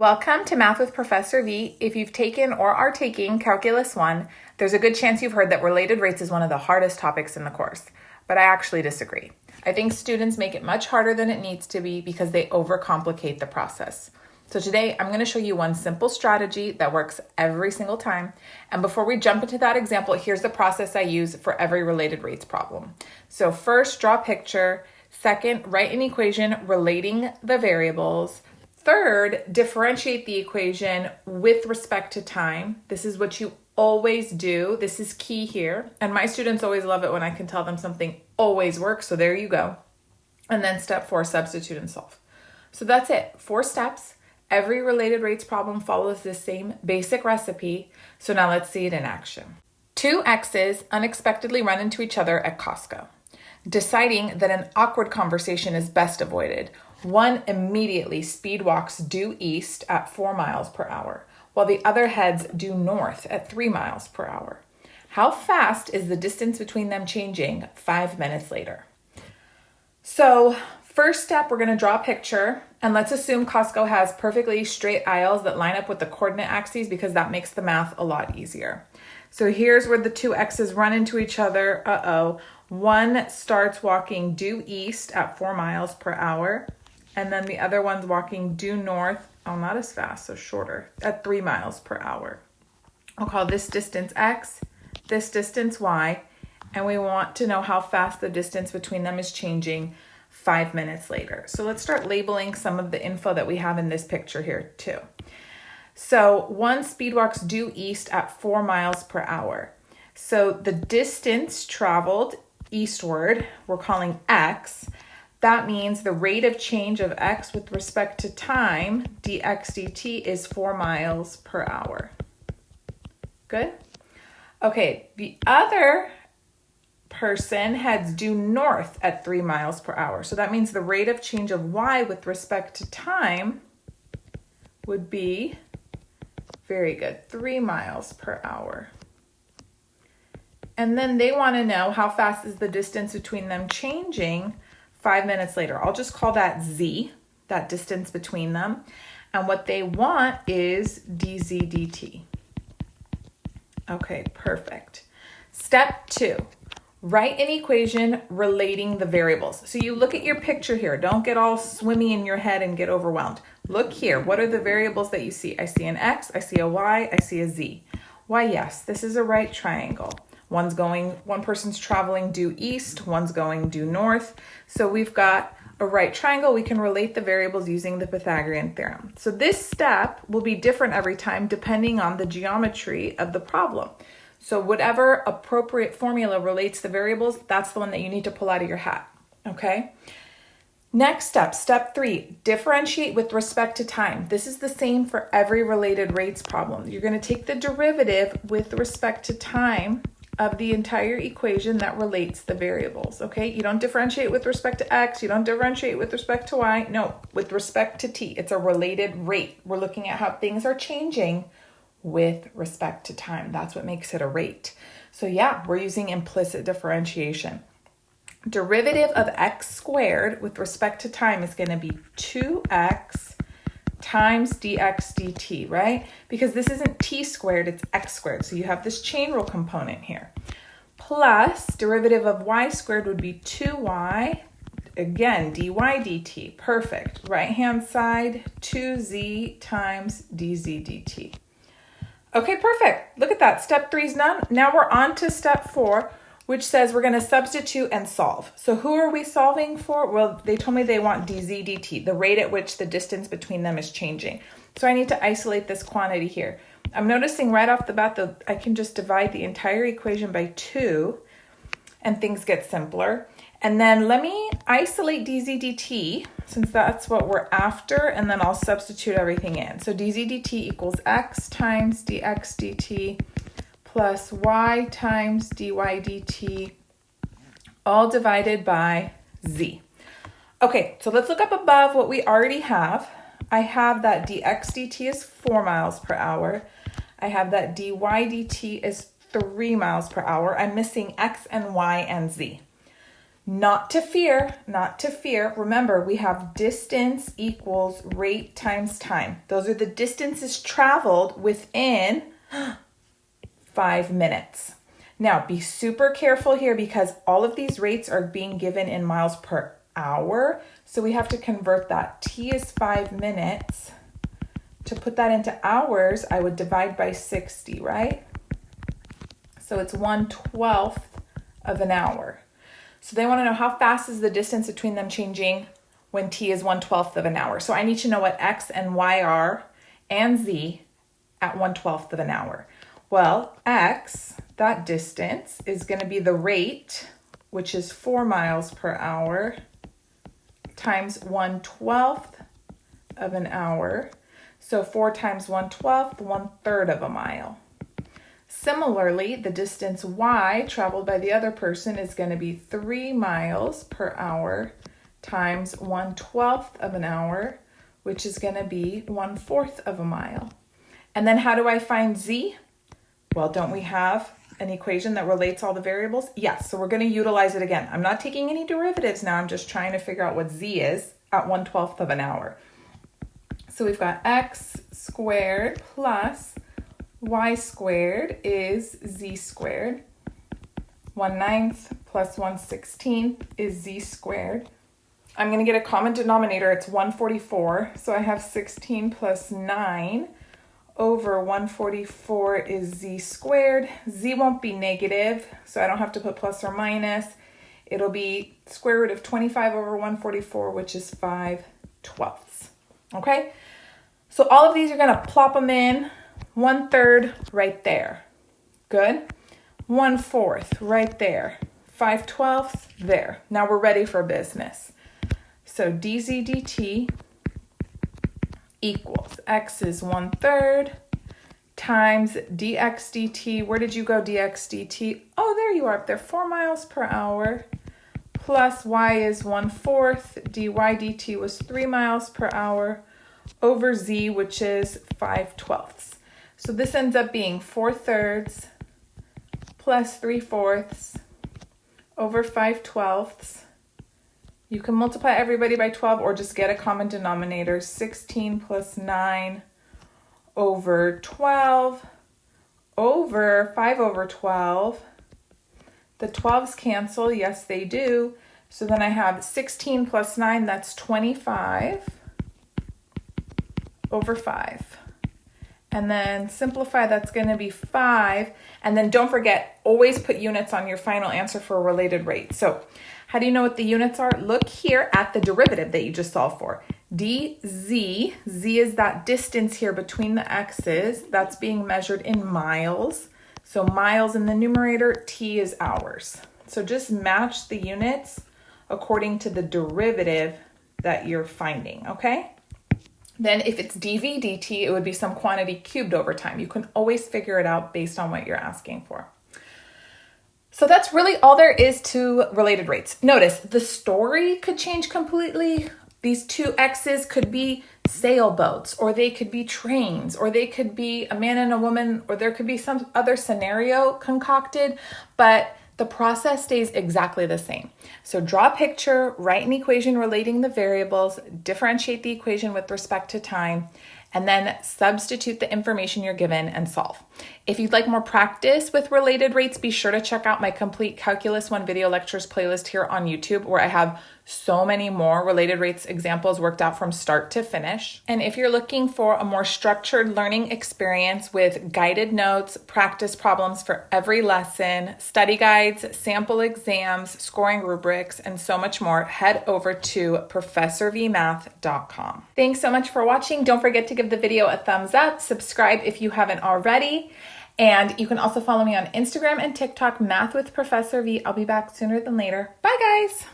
Welcome to Math with Professor V. If you've taken or are taking Calculus 1, there's a good chance you've heard that related rates is one of the hardest topics in the course, but I actually disagree. I think students make it much harder than it needs to be because they overcomplicate the process. So today I'm going to show you one simple strategy that works every single time. And before we jump into that example, here's the process I use for every related rates problem. So first, draw a picture. Second, write an equation relating the variables. Third, differentiate the equation with respect to time. This is what you always do. This is key here. And my students always love it when I can tell them something always works. So there you go. And then step 4, substitute and solve. So that's it. 4 steps. Every related rates problem follows the same basic recipe. So now let's see it in action. 2 x's unexpectedly run into each other at Costco. Deciding that an awkward conversation is best avoided, one immediately speed walks due east at 4 miles per hour, while the other heads due north at 3 miles per hour. How fast is the distance between them changing 5 minutes later? So first step, we're going to draw a picture, and let's assume Costco has perfectly straight aisles that line up with the coordinate axes because that makes the math a lot easier. So here's where the 2 x's run into each other. One starts walking due east at 4 miles per hour, and then the other one's walking due north, not as fast, so shorter, at 3 miles per hour. I'll call this distance x, this distance y, and we want to know how fast the distance between them is changing 5 minutes later. So let's start labeling some of the info that we have in this picture here too. So one speed walks due east at 4 miles per hour. So the distance traveled eastward, we're calling x. That means the rate of change of x with respect to time, dx dt, is 4 miles per hour. Good? Okay, the other person heads due north at 3 miles per hour. So that means the rate of change of y with respect to time would be, very good, 3 miles per hour. And then they want to know how fast is the distance between them changing 5 minutes later. I'll just call that z, that distance between them. And what they want is dz dt. Okay, perfect. Step 2, write an equation relating the variables. So you look at your picture here. Don't get all swimmy in your head and get overwhelmed. Look here. What are the variables that you see? I see an x, I see a y, I see a z. Why, yes, this is a right triangle. One person's traveling due east, one's going due north. So we've got a right triangle. We can relate the variables using the Pythagorean theorem. So this step will be different every time depending on the geometry of the problem. So whatever appropriate formula relates the variables, that's the one that you need to pull out of your hat, okay? Next step, step 3, differentiate with respect to time. This is the same for every related rates problem. You're going to take the derivative with respect to time of the entire equation that relates the variables, okay? You don't differentiate with respect to x, you don't differentiate with respect to y, no, with respect to t. It's a related rate. We're looking at how things are changing with respect to time. That's what makes it a rate. So yeah, we're using implicit differentiation. Derivative of x squared with respect to time is going to be 2x times dx dt, right? Because this isn't t squared, it's x squared. So you have this chain rule component here. Plus, derivative of y squared would be 2y, again, dy dt. Perfect. Right-hand side, 2z times dz dt. Okay, perfect. Look at that. Step 3 is done. Now we're on to step 4, which says we're going to substitute and solve. So who are we solving for? Well, they told me they want dz dt, the rate at which the distance between them is changing. So I need to isolate this quantity here. I'm noticing right off the bat that I can just divide the entire equation by 2 and things get simpler. And then let me isolate dz dt since that's what we're after, and then I'll substitute everything in. So dz dt equals x times dx dt plus y times dy dt, all divided by z. Okay, so let's look up above what we already have. I have that dx dt is 4 miles per hour. I have that dy dt is 3 miles per hour. I'm missing x and y and z. Not to fear, not to fear. Remember, we have distance equals rate times time. Those are the distances traveled within 5 minutes. Now, be super careful here because all of these rates are being given in miles per hour. So we have to convert that. T is 5 minutes. To put that into hours, I would divide by 60, right? So it's 1/12 of an hour. So they want to know how fast is the distance between them changing when T is 1/12 of an hour. So I need to know what X and Y are and Z at 1/12 of an hour. Well, X, that distance, is going to be the rate, which is 4 miles per hour, times 1/12 of an hour. So 4 times 1/12, 1/3 of a mile. Similarly, the distance Y traveled by the other person is going to be 3 miles per hour times 1/12 of an hour, which is going to be 1/4 of a mile. And then how do I find Z? Well, don't we have an equation that relates all the variables? Yes, so we're going to utilize it again. I'm not taking any derivatives now. I'm just trying to figure out what Z is at 1/12 of an hour. So we've got X squared plus Y squared is Z squared. 1/9 plus 1/16 is Z squared. I'm going to get a common denominator. It's 144. So I have 16 plus 9 over 144 is Z squared. Z won't be negative, so I don't have to put plus or minus. It'll be square root of 25 over 144, which is 5/12. Okay? So all of these, you're going to plop them in. 1/3 right there. Good. 1/4 right there. 5/12 there. Now we're ready for business. So dz dt equals X is 1/3 times dx dt. Where did you go, dx dt? Oh, there you are up there. 4 miles per hour plus Y is 1/4. dy dt was 3 miles per hour over Z, which is 5/12. So this ends up being 4/3 plus 3/4 over 5/12. You can multiply everybody by 12 or just get a common denominator. 16 plus 9 over 12 over 5 over 12. The 12s cancel. Yes, they do. So then I have 16 plus 9, that's 25 over 5. And then simplify, that's going to be 5. And then don't forget, always put units on your final answer for a related rate. So how do you know what the units are? Look here at the derivative that you just solved for. dz, z is that distance here between the x's. That's being measured in miles. So miles in the numerator, t is hours. So just match the units according to the derivative that you're finding, okay? Then if it's dv dt, it would be some quantity cubed over time. You can always figure it out based on what you're asking for. So that's really all there is to related rates. Notice the story could change completely. These two x's could be sailboats, or they could be trains, or they could be a man and a woman, or there could be some other scenario concocted, but the process stays exactly the same. So draw a picture, write an equation relating the variables, differentiate the equation with respect to time, and then substitute the information you're given and solve. If you'd like more practice with related rates, be sure to check out my complete Calculus 1 video lectures playlist here on YouTube, where I have so many more related rates examples worked out from start to finish. And if you're looking for a more structured learning experience with guided notes, practice problems for every lesson, study guides, sample exams, scoring rubrics, and so much more, head over to ProfessorVmath.com. Thanks so much for watching. Don't forget to give the video a thumbs up, subscribe if you haven't already, and you can also follow me on Instagram and TikTok, Math with Professor V. I'll be back sooner than later. Bye, guys.